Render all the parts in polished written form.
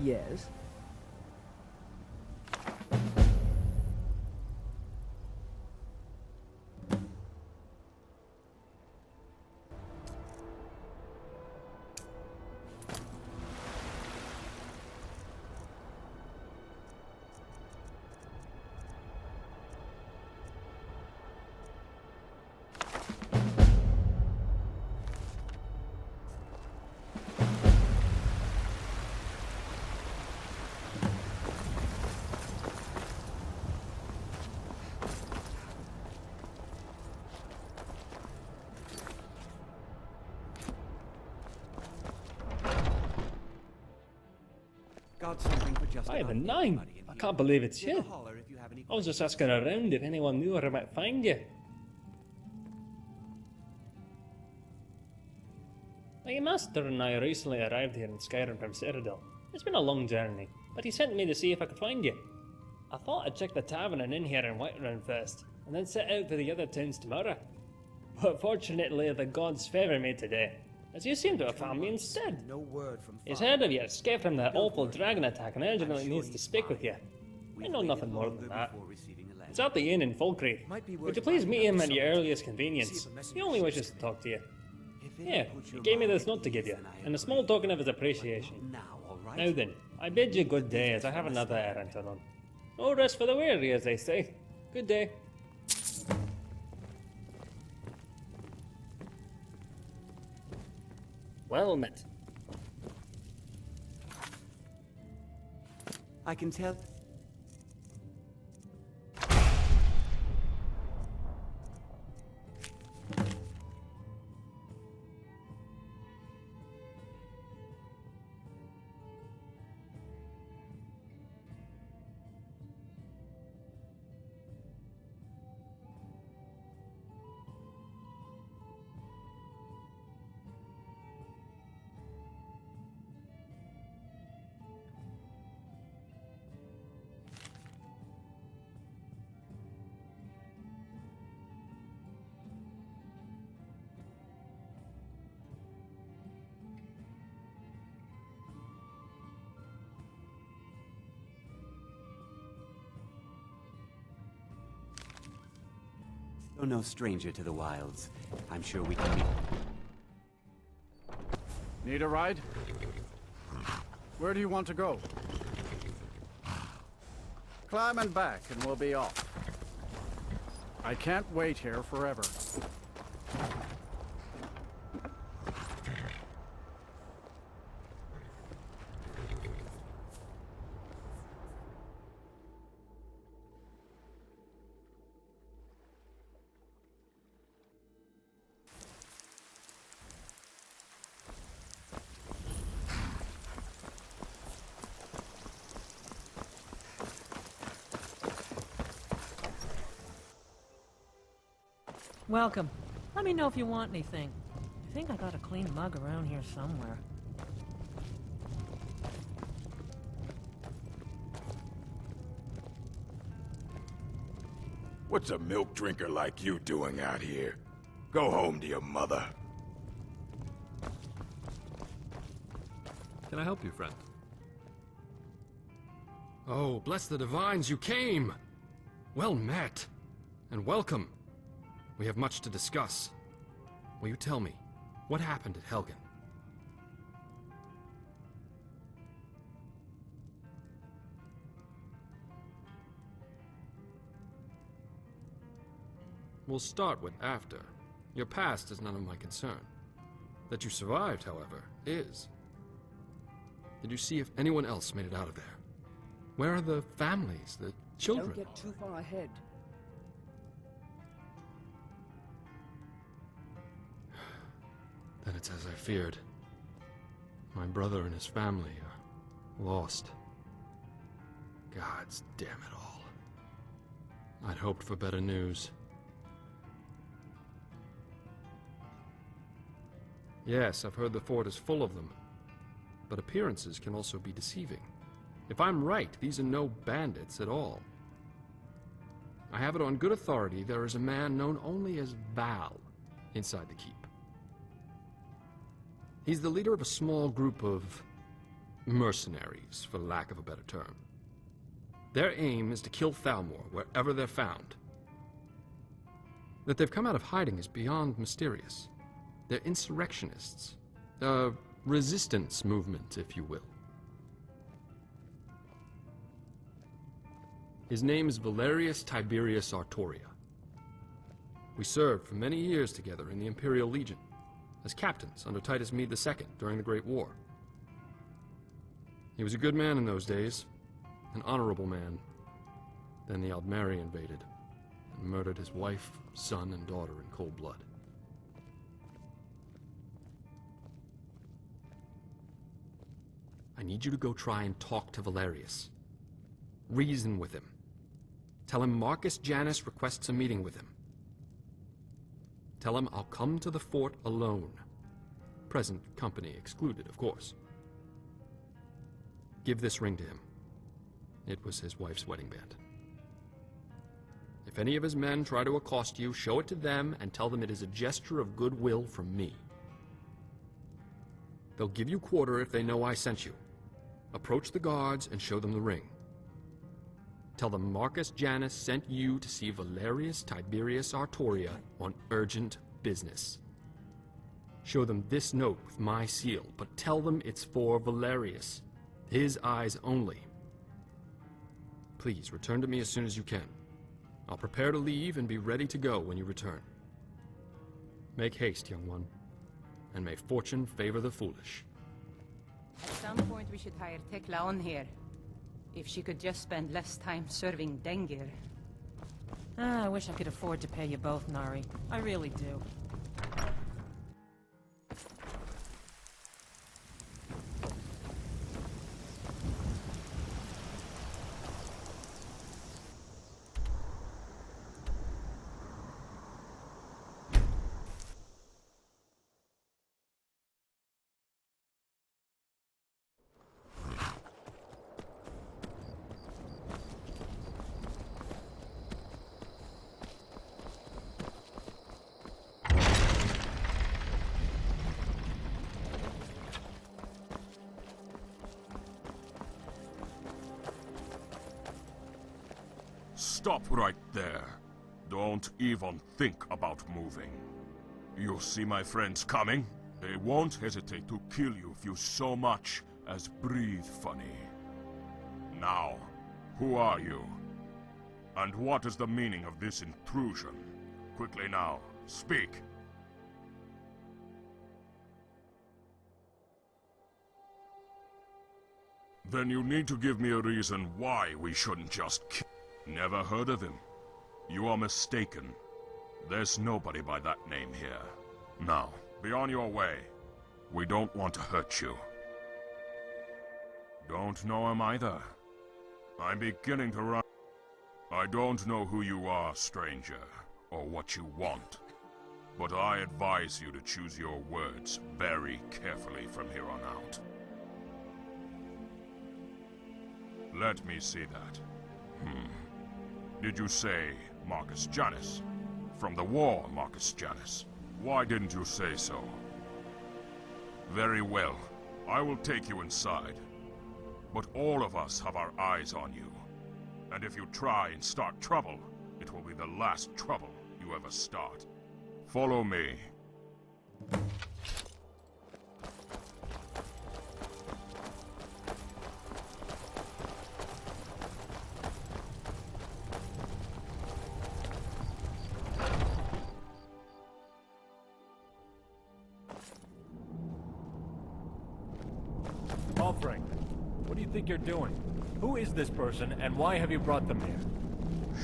Yes. Got something for just I have a about 9. everybody in I here. can't believe it's Give a you. holler if you have any I was just asking around if anyone knew where I might find you. My master and I recently arrived here in Skyrim from Citadel. It's been a long journey, but he sent me to see if I could find you. I thought I'd check the tavern and inn here in Whiterun first, and then set out for the other towns tomorrow. But fortunately, the gods favour me today, as you seem to have found me instead. No word from He's Father. heard of your escape from that Don't awful worry. dragon attack and urgently I'm needs sure to he's speak with fine. you. We've I know waited nothing more longer than that. before receiving a letter. It's at the inn in Falkreath. Might be Would worth you please finding meet out him at your sometime. earliest See if convenience? a He messenger only wishes says to talk to you. If it Yeah, puts he your gave me mind this at note to give ease, you, then I and a agree. small token of his But appreciation. not now, all right? Now then, I bid you good day, as I have another errand to run. No rest for the weary, as they say. Good day. Well met. I can tell. You're no stranger to the wilds. I'm sure we can meet. Need a ride? Where do you want to go? Climb and back and we'll be off. I can't wait here forever. Welcome. Let me know if you want anything. I think I got a clean mug around here somewhere. What's a milk drinker like you doing out here? Go home to your mother. Can I help you, friend? Oh, bless the divines, you came! Well met, and welcome. We have much to discuss. Will you tell me, what happened at Helgen? We'll start with after. Your past is none of my concern. That you survived, however, is. Did you see if anyone else made it out of there? Where are the families, the children? Don't get too far ahead. Then it's as I feared. My brother and his family are lost. Gods damn it all. I'd hoped for better news. Yes, I've heard the fort is full of them. But appearances can also be deceiving. If I'm right, these are no bandits at all. I have it on good authority there is a man known only as Val inside the keep. He's the leader of a small group of mercenaries, for lack of a better term. Their aim is to kill Thalmor wherever they're found. That they've come out of hiding is beyond mysterious. They're insurrectionists. A resistance movement, if you will. His name is Valerius Tiberius Artoria. We served for many years together in the Imperial Legion, as captains under Titus Mede II during the Great War. He was a good man in those days, an honorable man. Then the Aldmeri invaded, and murdered his wife, son, and daughter in cold blood. I need you to go try and talk to Valerius. Reason with him. Tell him Marcus Janus requests a meeting with him. Tell him I'll come to the fort alone. Present company excluded, of course. Give this ring to him. It was his wife's wedding band. If any of his men try to accost you, show it to them and tell them it is a gesture of goodwill from me. They'll give you quarter if they know I sent you. Approach the guards and show them the ring. Tell them Marcus Janus sent you to see Valerius Tiberius Artoria on urgent business. Show them this note with my seal, but tell them it's for Valerius. His eyes only. Please, return to me as soon as you can. I'll prepare to leave and be ready to go when you return. Make haste, young one, and may fortune favor the foolish. At some point we should hire Tekla on here. If she could just spend less time serving Dengir. I wish I could afford to pay you both, Nari. I really do. Stop right there. Don't even think about moving. You see my friends coming? They won't hesitate to kill you if you so much as breathe funny. Now, who are you? And what is the meaning of this intrusion? Quickly now, speak. Then you need to give me a reason why we shouldn't just kill. Never heard of him? You are mistaken. There's nobody by that name here. Now, be on your way. We don't want to hurt you. Don't know him either. I'm beginning to run. I don't know who you are, stranger, or what you want. But I advise you to choose your words very carefully from here on out. Let me see that. Did you say Marcus Janus? From the war, Marcus Janus. Why didn't you say so? Very well. I will take you inside. But all of us have our eyes on you. And if you try and start trouble, it will be the last trouble you ever start. Follow me. Frank, what do you think you're doing? Who is this person, and why have you brought them here?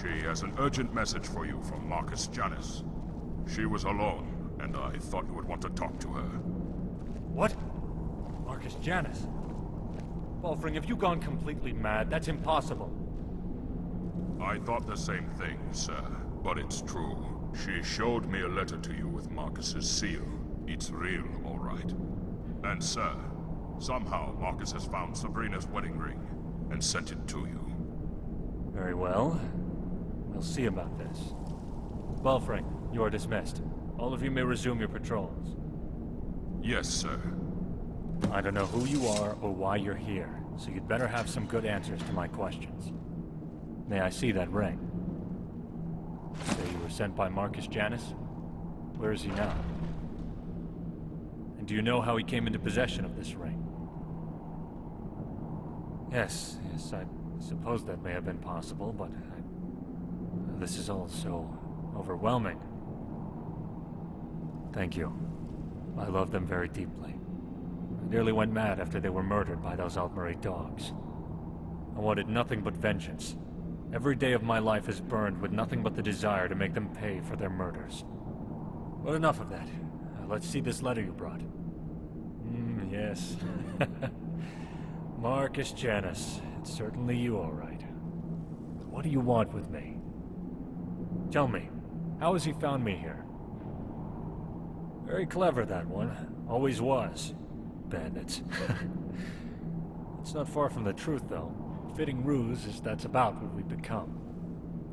She has an urgent message for you from Marcus Janus. She was alone, and I thought you would want to talk to her. What? Marcus Janus? Balfring, have you gone completely mad? That's impossible. I thought the same thing, sir, but it's true. She showed me a letter to you with Marcus's seal. It's real, all right. And sir, somehow Marcus has found Sabrina's wedding ring and sent it to you. Very well. We'll see about this. Balfring, you are dismissed. All of you may resume your patrols. Yes, sir. I don't know who you are or why you're here, so you'd better have some good answers to my questions. May I see that ring? You say you were sent by Marcus Janus? Where is he now? And do you know how he came into possession of this ring? Yes, I suppose that may have been possible, but this is all so overwhelming. Thank you. I love them very deeply. I nearly went mad after they were murdered by those Altmeri dogs. I wanted nothing but vengeance. Every day of my life is burned with nothing but the desire to make them pay for their murders. But enough of that. Let's see this letter you brought. Yes. Marcus Janus. It's certainly you, all right. What do you want with me? Tell me, how has he found me here? Very clever, that one. Always was. Bandits. It's not far from the truth, though. Fitting ruse is that's about what we've become.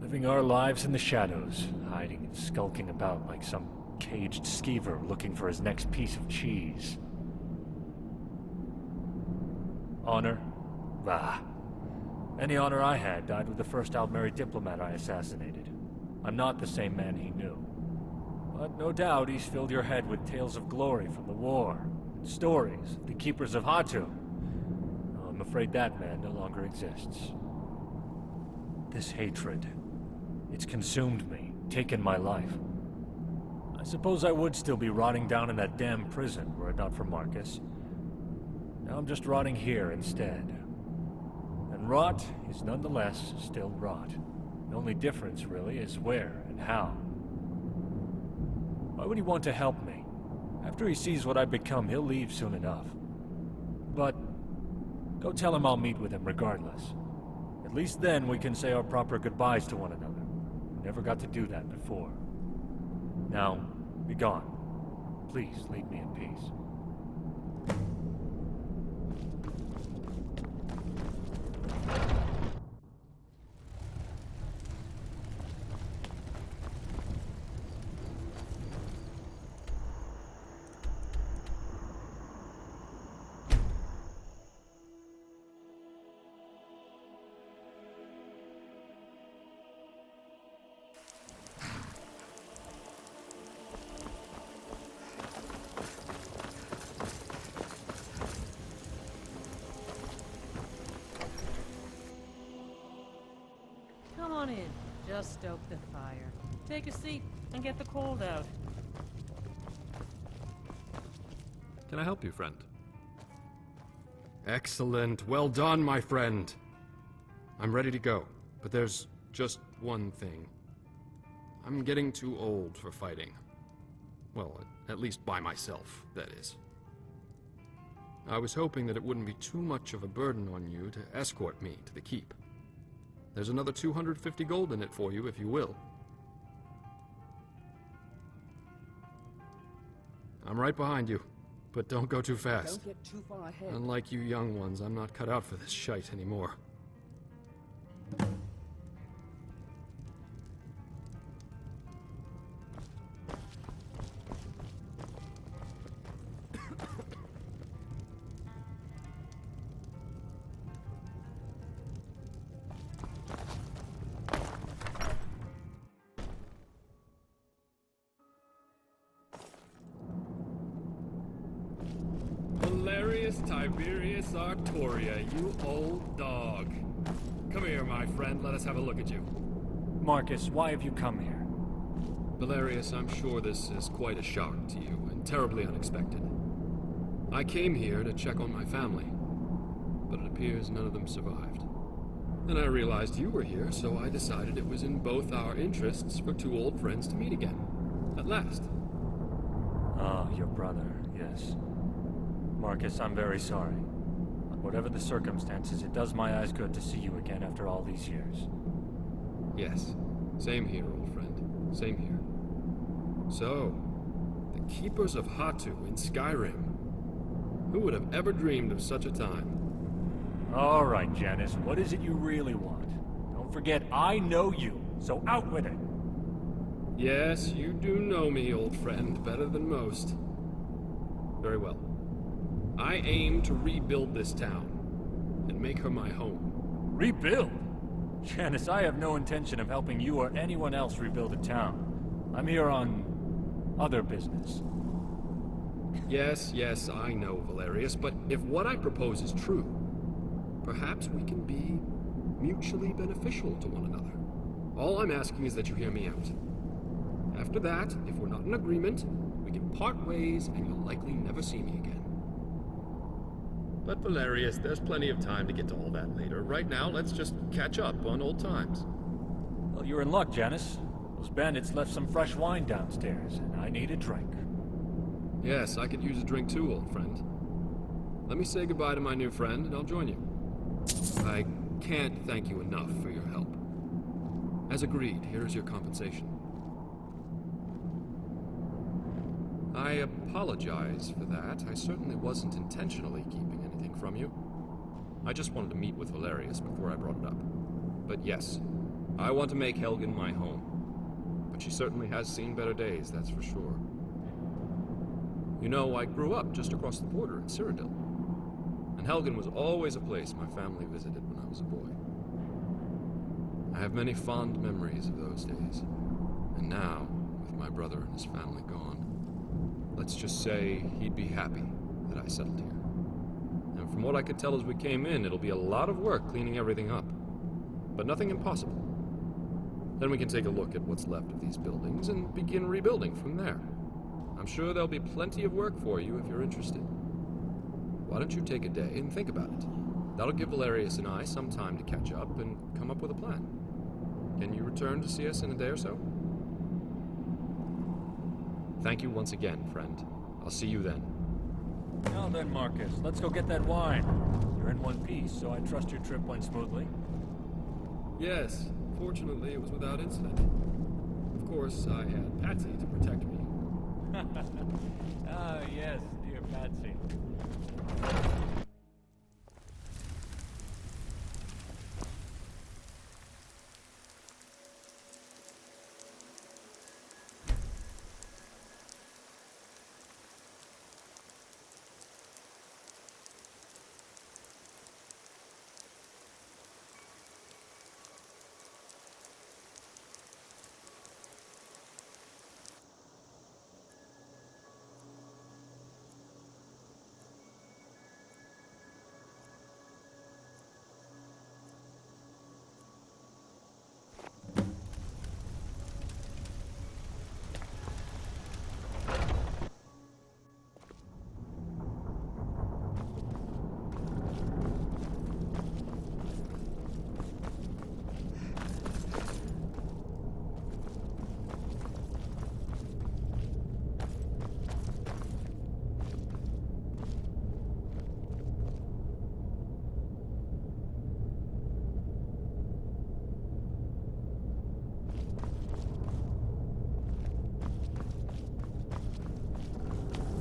Living our lives in the shadows, hiding and skulking about like some caged skeever looking for his next piece of cheese. Honor? Bah. Any honor I had died with the first Altmeri diplomat I assassinated. I'm not the same man he knew. But no doubt he's filled your head with tales of glory from the war, and stories of the Keepers of Hatu. Oh, I'm afraid that man no longer exists. This hatred, it's consumed me, taken my life. I suppose I would still be rotting down in that damn prison were it not for Marcus. Now I'm just rotting here instead. And rot is nonetheless still rot. The only difference, really, is where and how. Why would he want to help me? After he sees what I've become, he'll leave soon enough. But go tell him I'll meet with him regardless. At least then we can say our proper goodbyes to one another. We never got to do that before. Now, be gone. Please leave me in peace. Come on in. Just stoke the fire. Take a seat and get the cold out. Can I help you, friend? Excellent. Well done, my friend. I'm ready to go, but there's just one thing. I'm getting too old for fighting. Well, at least by myself, that is. I was hoping that it wouldn't be too much of a burden on you to escort me to the keep. There's another 250 gold in it for you, if you will. I'm right behind you, but don't go too fast. Don't get too far ahead. Unlike you young ones, I'm not cut out for this shite anymore. Valerius Tiberius Artoria, you old dog. Come here, my friend. Let us have a look at you. Marcus, why have you come here? Valerius, I'm sure this is quite a shock to you, and terribly unexpected. I came here to check on my family, but it appears none of them survived. Then I realized you were here, so I decided it was in both our interests for two old friends to meet again. At last. Ah, your brother, yes. Marcus, I'm very sorry. Whatever the circumstances, it does my eyes good to see you again after all these years. Yes. Same here, old friend. Same here. So, the Keepers of Hatu in Skyrim. Who would have ever dreamed of such a time? All right, Janus, what is it you really want? Don't forget, I know you, so out with it! Yes, you do know me, old friend, better than most. Very well. I aim to rebuild this town and make her my home. Rebuild? Janice, I have no intention of helping you or anyone else rebuild a town. I'm here on other business. Yes, I know, Valerius, but if what I propose is true, perhaps we can be mutually beneficial to one another. All I'm asking is that you hear me out. After that, if we're not in agreement, we can part ways and you'll likely never see me again. But Valerius, there's plenty of time to get to all that later. Right now, let's just catch up on old times. Well, you're in luck, Janice. Those bandits left some fresh wine downstairs, and I need a drink. Yes, I could use a drink too, old friend. Let me say goodbye to my new friend, and I'll join you. I can't thank you enough for your help. As agreed, here is your compensation. I apologize for that. I certainly wasn't intentionally keeping anything from you. I just wanted to meet with Valerius before I brought it up. But yes, I want to make Helgen my home. But she certainly has seen better days, that's for sure. You know, I grew up just across the border in Cyrodiil. And Helgen was always a place my family visited when I was a boy. I have many fond memories of those days. And now, with my brother and his family gone, let's just say he'd be happy that I settled here. And from what I could tell as we came in, it'll be a lot of work cleaning everything up. But nothing impossible. Then we can take a look at what's left of these buildings and begin rebuilding from there. I'm sure there'll be plenty of work for you if you're interested. Why don't you take a day and think about it? That'll give Valerius and I some time to catch up and come up with a plan. Can you return to see us in a day or so? Thank you once again, friend. I'll see you then. Now then, Marcus, let's go get that wine. You're in one piece, so I trust your trip went smoothly. Yes, fortunately it was without incident. Of course, I had Patsy to protect me. Ah, yes, dear Patsy.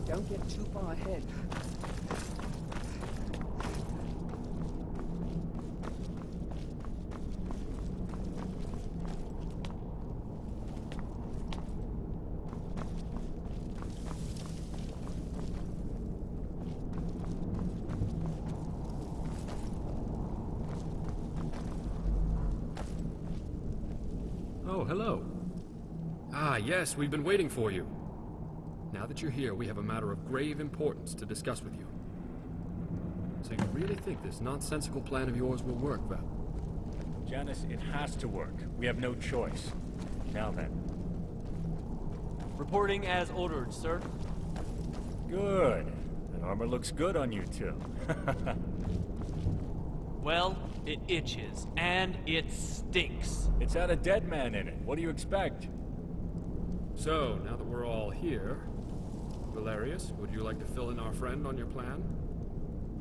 Don't get too far ahead. Oh, hello. Ah, yes, we've been waiting for you. Now that you're here, we have a matter of grave importance to discuss with you. So you really think this nonsensical plan of yours will work, Val? Janice, it has to work. We have no choice. Now then. Reporting as ordered, sir. Good. That armor looks good on you two. Well, it itches, and it stinks. It's had a dead man in it. What do you expect? So, now that we're all here, Valerius, would you like to fill in our friend on your plan?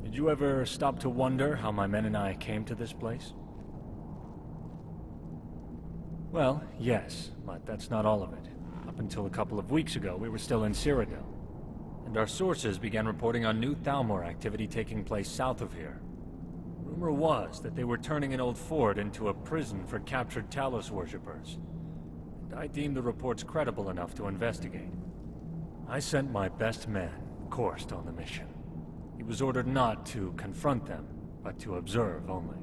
Did you ever stop to wonder how my men and I came to this place? Well, yes, but that's not all of it. Up until a couple of weeks ago, we were still in Cyrodiil. And our sources began reporting on new Thalmor activity taking place south of here. Rumor was that they were turning an old fort into a prison for captured Talos worshippers. And I deemed the reports credible enough to investigate. I sent my best men, Korst, on the mission. He was ordered not to confront them, but to observe only.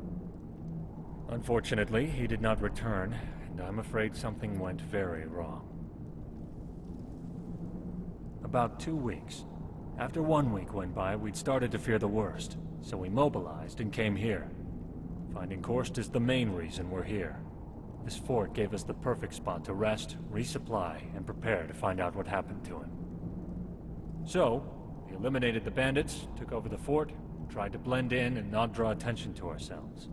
Unfortunately, he did not return, and I'm afraid something went very wrong. About 2 weeks. After 1 week went by, we'd started to fear the worst, so we mobilized and came here. Finding Korst is the main reason we're here. This fort gave us the perfect spot to rest, resupply, and prepare to find out what happened to him. So, we eliminated the bandits, took over the fort, tried to blend in and not draw attention to ourselves.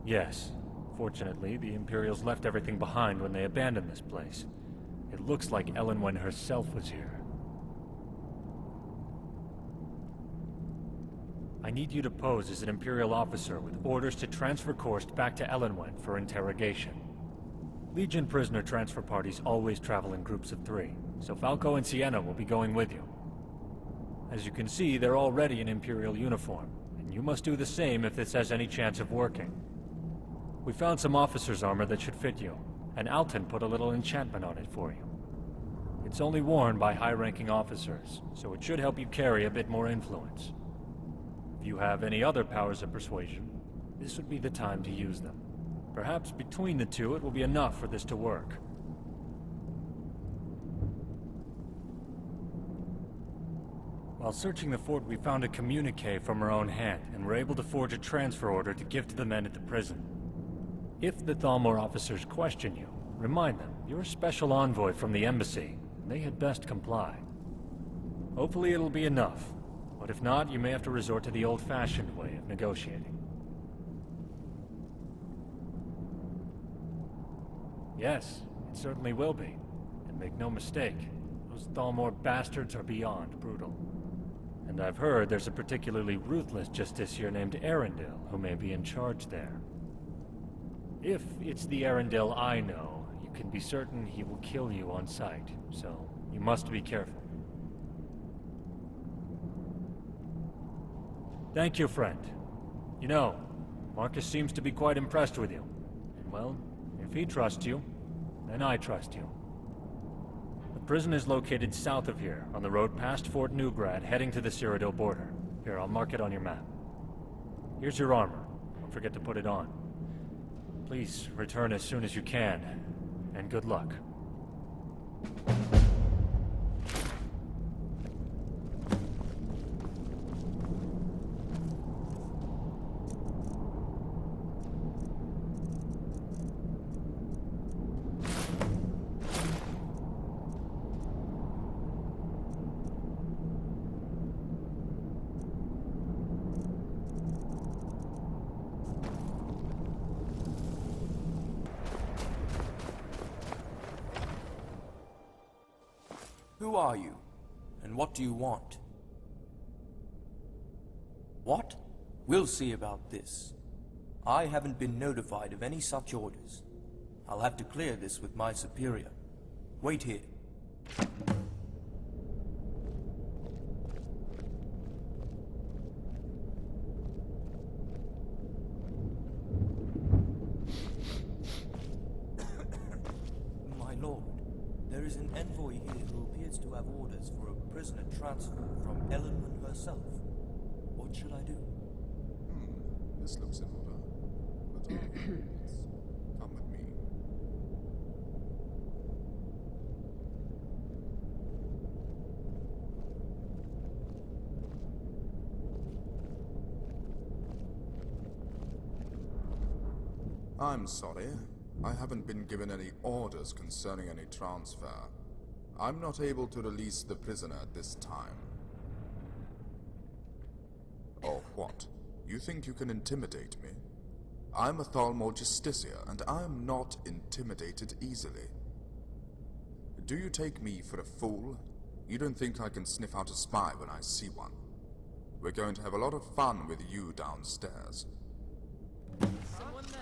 Yes, fortunately, the Imperials left everything behind when they abandoned this place. It looks like Elenwen herself was here. I need you to pose as an Imperial officer with orders to transfer Korst back to Elenwen for interrogation. Legion prisoner transfer parties always travel in groups of 3, so Falco and Sienna will be going with you. As you can see, they're already in Imperial uniform, and you must do the same if this has any chance of working. We found some officer's armor that should fit you, and Alton put a little enchantment on it for you. It's only worn by high-ranking officers, so it should help you carry a bit more influence. If you have any other powers of persuasion, this would be the time to use them. Perhaps between the two it will be enough for this to work. While searching the fort, we found a communique from our own hand, and were able to forge a transfer order to give to the men at the prison. If the Thalmor officers question you, remind them you're a special envoy from the embassy, and they had best comply. Hopefully it'll be enough, but if not, you may have to resort to the old-fashioned way of negotiating. Yes, it certainly will be. And make no mistake, those Thalmor bastards are beyond brutal. And I've heard there's a particularly ruthless justiciar named Arundel who may be in charge there. If it's the Arundel I know, you can be certain he will kill you on sight, so you must be careful. Thank you, friend. You know, Marcus seems to be quite impressed with you. And well, if he trusts you, then I trust you. The prison is located south of here, on the road past Fort Newgrad, heading to the Cyrodiil border. Here, I'll mark it on your map. Here's your armor. Don't forget to put it on. Please return as soon as you can, and good luck. Who are you, and what do you want? What? We'll see about this. I haven't been notified of any such orders. I'll have to clear this with my superior. Wait here. My lord, there is an envoy here who appears to have orders for a prisoner transfer from Elenwen herself. What should I do? This looks in order. But please, come with me. I'm sorry. I haven't been given any orders concerning any transfer. I'm not able to release the prisoner at this time. Oh, what? You think you can intimidate me? I'm a Thalmor Justiciar, and I'm not intimidated easily. Do you take me for a fool? You don't think I can sniff out a spy when I see one? We're going to have a lot of fun with you downstairs. Someone there.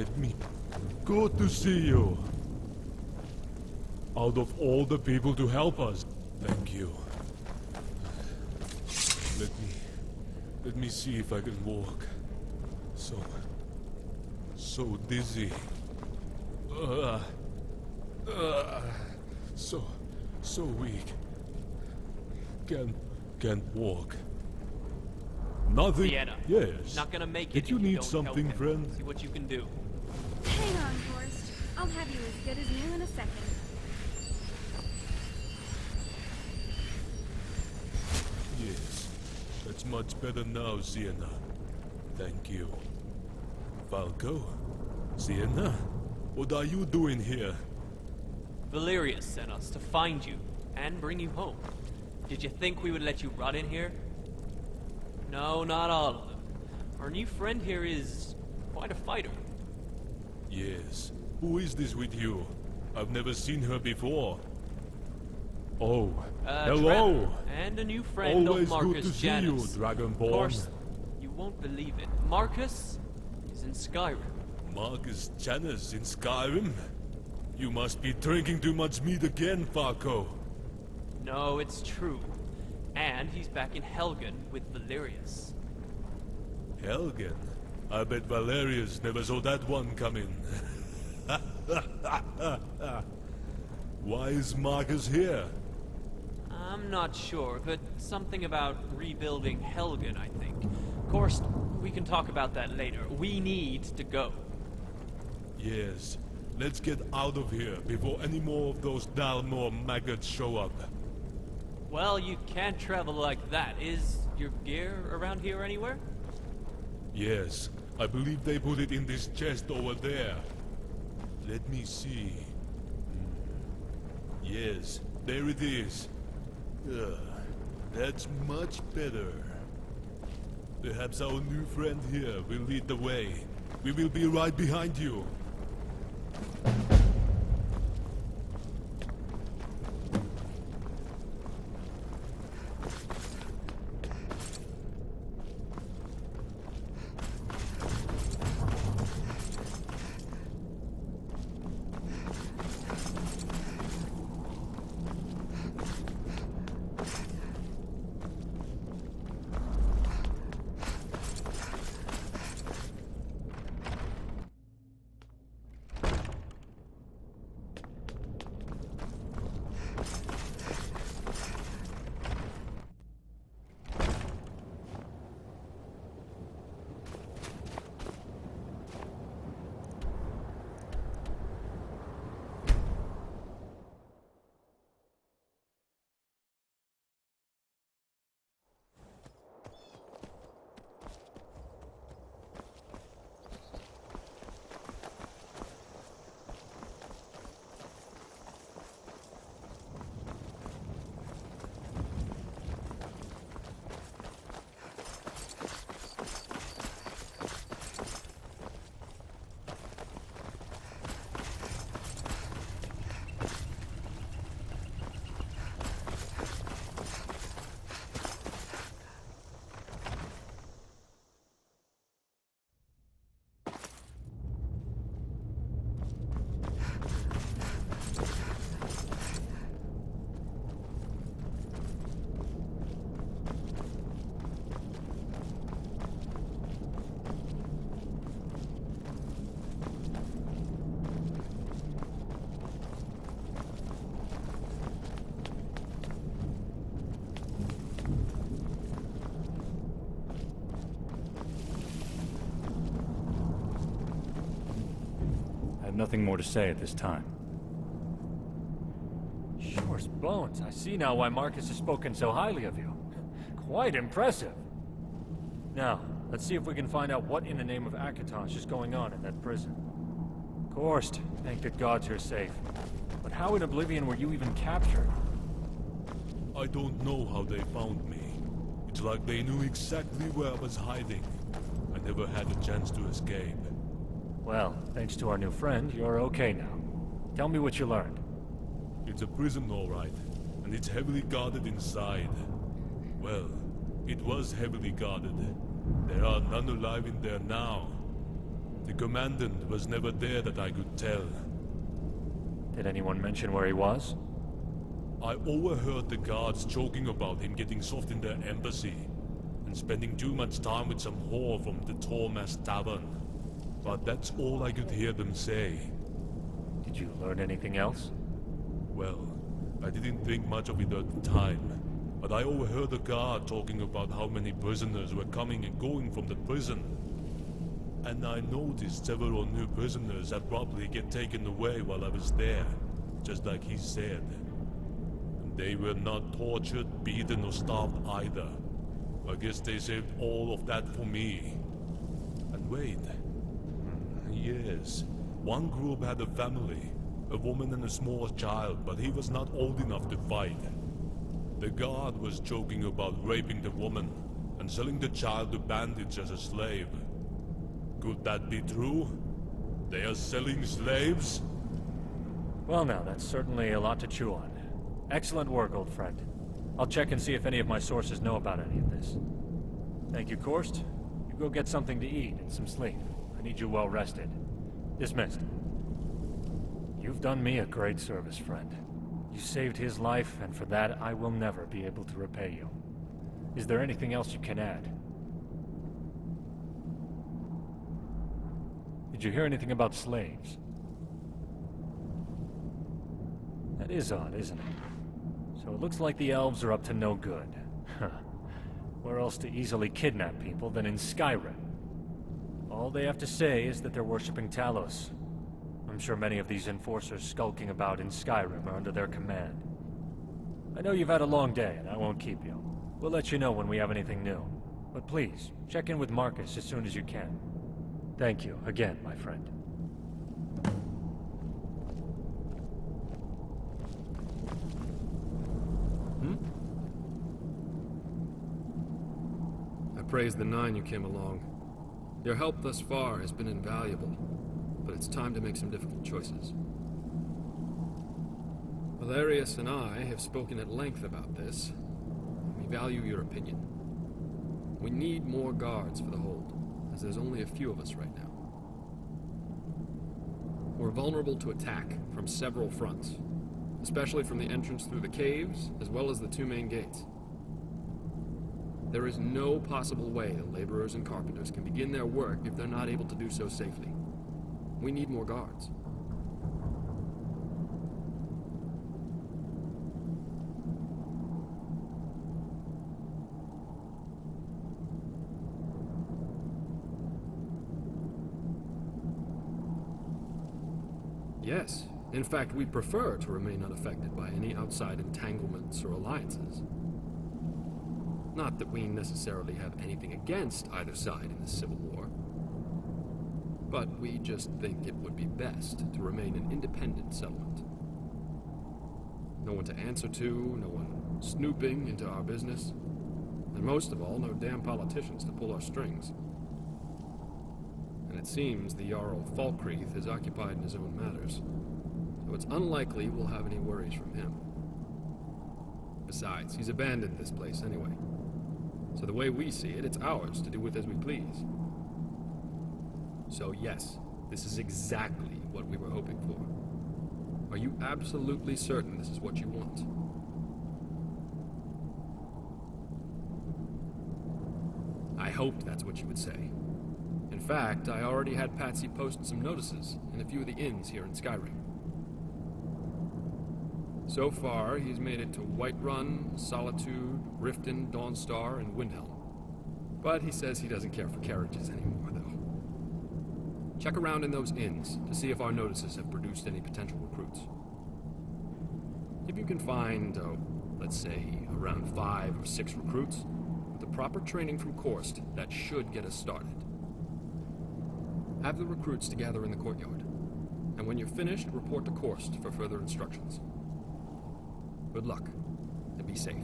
Get me. Good to see you. Out of all the people to help us, thank you. Let me see if I can walk. So dizzy. So weak. Can't walk. Nothing. Sienna, Yes. not gonna make it. Did you if need don't something, help him. friend? See what you can do. Hang on, Horst. I'll have you as good as new in a second. Yes. That's much better now, Sienna. Thank you. Falco? Sienna? What are you doing here? Valerius sent us to find you and bring you home. Did you think we would let you rot in here? No, not all of them. Our new friend here is quite a fighter. Yes. Who is this with you? I've never seen her before. Oh, hello! Trevor, and a new friend Always of Marcus good to see Janus. you, Dragonborn. Of course, you won't believe it. Marcus is in Skyrim. Marcus Janus in Skyrim? You must be drinking too much meat again, Falco. No, it's true. And he's back in Helgen with Valerius. Helgen? I bet Valerius never saw that one coming. Why is Marcus here? I'm not sure, but something about rebuilding Helgen, I think. Of course, we can talk about that later. We need to go. Yes. Let's get out of here before any more of those Dalmor maggots show up. Well, you can't travel like that. Is your gear around here anywhere? Yes. I believe they put it in this chest over there. Let me see. Yes, there it is. That's much better. Perhaps our new friend here will lead the way. We will be right behind you. I have nothing more to say at this time. Sure as bones. I see now why Marcus has spoken so highly of you. Quite impressive. Now, let's see if we can find out what in the name of Akatosh is going on in that prison. Korst, thank the gods you're safe. But how in Oblivion were you even captured? I don't know how they found me. It's like they knew exactly where I was hiding. I never had a chance to escape. Well, thanks to our new friend, you're okay now. Tell me what you learned. It's a prison, all right, and it's heavily guarded inside. Well, it was heavily guarded. There are none alive in there now. The commandant was never there that I could tell. Did anyone mention where he was? I overheard the guards joking about him getting soft in their embassy and spending too much time with some whore from the Tormas Tavern. But that's all I could hear them say. Did you learn anything else? Well, I didn't think much of it at the time, but I overheard a guard talking about how many prisoners were coming and going from the prison. And I noticed several new prisoners had probably get taken away while I was there, just like he said. And they were not tortured, beaten, or starved either. I guess they saved all of that for me. And wait. Yes, one group had a family, a woman and a small child, but he was not old enough to fight. The guard was joking about raping the woman and selling the child to bandits as a slave. Could that be true? They are selling slaves? Well now, that's certainly a lot to chew on. Excellent work, old friend. I'll check and see if any of my sources know about any of this. Thank you, Korst. You go get something to eat and some sleep. I need you well rested. Dismissed. You've done me a great service, friend. You saved his life, and for that I will never be able to repay you. Is there anything else you can add? Did you hear anything about slaves? That is odd, isn't it? So it looks like the elves are up to no good. Huh. Where else to easily kidnap people than in Skyrim? All they have to say is that they're worshipping Talos. I'm sure many of these enforcers skulking about in Skyrim are under their command. I know you've had a long day, and I won't keep you. We'll let you know when we have anything new. But please, check in with Marcus as soon as you can. Thank you again, my friend. I praise the Nine you came along. Your help thus far has been invaluable, but it's time to make some difficult choices. Valerius and I have spoken at length about this, and we value your opinion. We need more guards for the hold, as there's only a few of us right now. We're vulnerable to attack from several fronts, especially from the entrance through the caves, as well as the two main gates. There is no possible way the laborers and carpenters can begin their work if they're not able to do so safely. We need more guards. Yes. In fact, we prefer to remain unaffected by any outside entanglements or alliances. Not that we necessarily have anything against either side in this civil war. But we just think it would be best to remain an independent settlement. No one to answer to, no one snooping into our business, and most of all, no damn politicians to pull our strings. And it seems the Jarl Falkreath is occupied in his own matters, so it's unlikely we'll have any worries from him. Besides, he's abandoned this place anyway. So the way we see it, it's ours to do with as we please. So yes, this is exactly what we were hoping for. Are you absolutely certain this is what you want? I hoped that's what you would say. In fact, I already had Patsy post some notices in a few of the inns here in Skyrim. So far, he's made it to Whiterun, Solitude, Riften, Dawnstar, and Windhelm. But he says he doesn't care for carriages anymore, though. Check around in those inns to see if our notices have produced any potential recruits. If you can find, let's say, around 5 or 6 recruits, with the proper training from Korst, that should get us started. Have the recruits to gather in the courtyard, and when you're finished, report to Korst for further instructions. Good luck, and be safe.